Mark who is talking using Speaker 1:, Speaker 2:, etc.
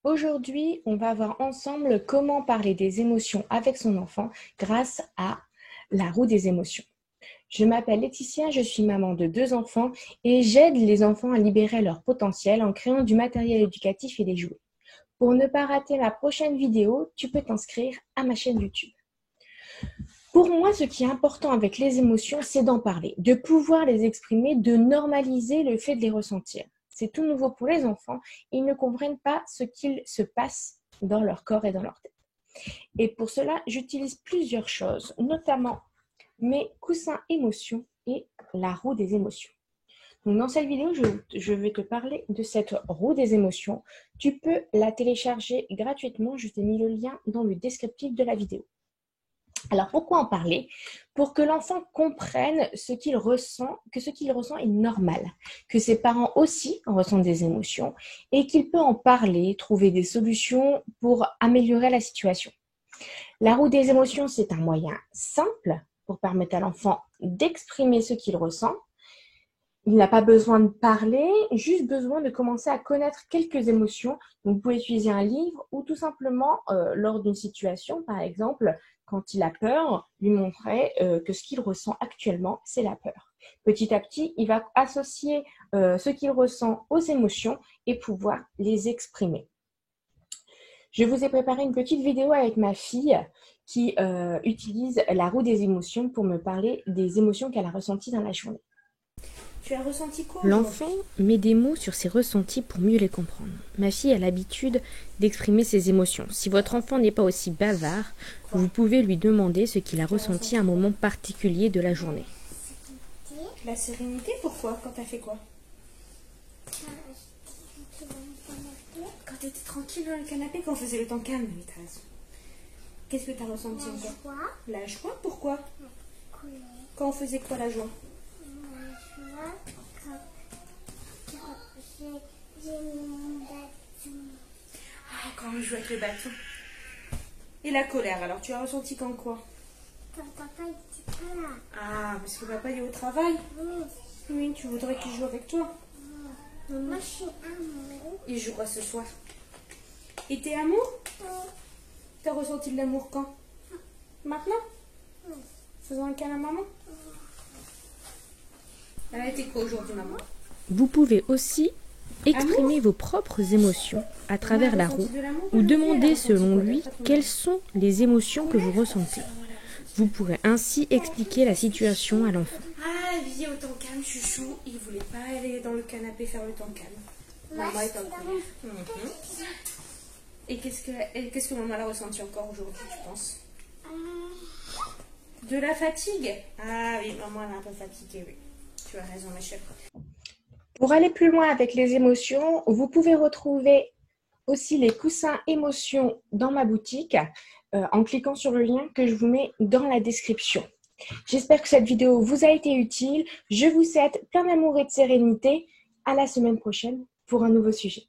Speaker 1: Aujourd'hui, on va voir ensemble comment parler des émotions avec son enfant grâce à la roue des émotions. Je m'appelle Laetitia, je suis maman de 2 enfants et j'aide les enfants à libérer leur potentiel en créant du matériel éducatif et des jouets. Pour ne pas rater la prochaine vidéo, tu peux t'inscrire à ma chaîne YouTube. Pour moi, ce qui est important avec les émotions, c'est d'en parler, de pouvoir les exprimer, de normaliser le fait de les ressentir. C'est tout nouveau pour les enfants, ils ne comprennent pas ce qu'il se passe dans leur corps et dans leur tête. Et pour cela, j'utilise plusieurs choses, notamment mes coussins émotions et la roue des émotions. Donc dans cette vidéo, je vais te parler de cette roue des émotions. Tu peux la télécharger gratuitement, je t'ai mis le lien dans le descriptif de la vidéo. Alors, pourquoi en parler? Pour que l'enfant comprenne ce qu'il ressent, que ce qu'il ressent est normal, que ses parents aussi ressentent des émotions et qu'il peut en parler, trouver des solutions pour améliorer la situation. La roue des émotions, c'est un moyen simple pour permettre à l'enfant d'exprimer ce qu'il ressent. Il n'a pas besoin de parler, juste besoin de commencer à connaître quelques émotions. Donc, vous pouvez utiliser un livre ou tout simplement, lors d'une situation, par exemple, quand il a peur, lui montrer que ce qu'il ressent actuellement, c'est la peur. Petit à petit, il va associer ce qu'il ressent aux émotions et pouvoir les exprimer. Je vous ai préparé une petite vidéo avec ma fille qui utilise la roue des émotions pour me parler des émotions qu'elle a ressenties dans la journée. Tu as ressenti quoi aujourd'hui?
Speaker 2: L'enfant met des mots sur ses ressentis pour mieux les comprendre. Ma fille a l'habitude d'exprimer ses émotions. Si votre enfant n'est pas aussi bavard, vous pouvez lui demander ce qu'il a ressenti à un moment particulier de la journée.
Speaker 1: La sérénité, pourquoi? Quand t'as fait quoi? Quand t'étais tranquille dans le canapé, quand on faisait le temps calme, oui, t'as raison. Qu'est-ce que t'as ressenti encore? La joie, pourquoi? Quand on faisait quoi, la joie? Ah, quand on joue avec le bâton. Et la colère, alors tu as ressenti quand quoi?
Speaker 3: Quand papa était pas là.
Speaker 1: Ah, parce que papa est au travail?
Speaker 3: Oui.
Speaker 1: Oui, tu voudrais qu'il joue avec toi?
Speaker 3: Moi, je suis amoureux.
Speaker 1: Il joue quoi ce soir? Et t'es amour?
Speaker 3: Oui.
Speaker 1: T'as ressenti de l'amour quand? Maintenant?
Speaker 3: Oui.
Speaker 1: Faisons un câlin à maman? Elle a été quoi aujourd'hui, maman?
Speaker 2: Vous pouvez aussi exprimer vos propres émotions à travers la roue ou demander selon lui quelles sont les émotions que vous ressentez. Vous pourrez ainsi expliquer la situation à l'enfant.
Speaker 1: Ah, elle vit au temps calme, chouchou. Il voulait pas aller dans le canapé faire le temps calme. Maman est en colère. Et qu'est-ce que maman a ressenti encore aujourd'hui, tu penses? De la fatigue? Ah oui, maman elle est un peu fatiguée, oui. Tu as raison, ma chère. Pour aller plus loin avec les émotions, vous pouvez retrouver aussi les coussins émotions dans ma boutique en cliquant sur le lien que je vous mets dans la description. J'espère que cette vidéo vous a été utile. Je vous souhaite plein d'amour et de sérénité. À la semaine prochaine pour un nouveau sujet.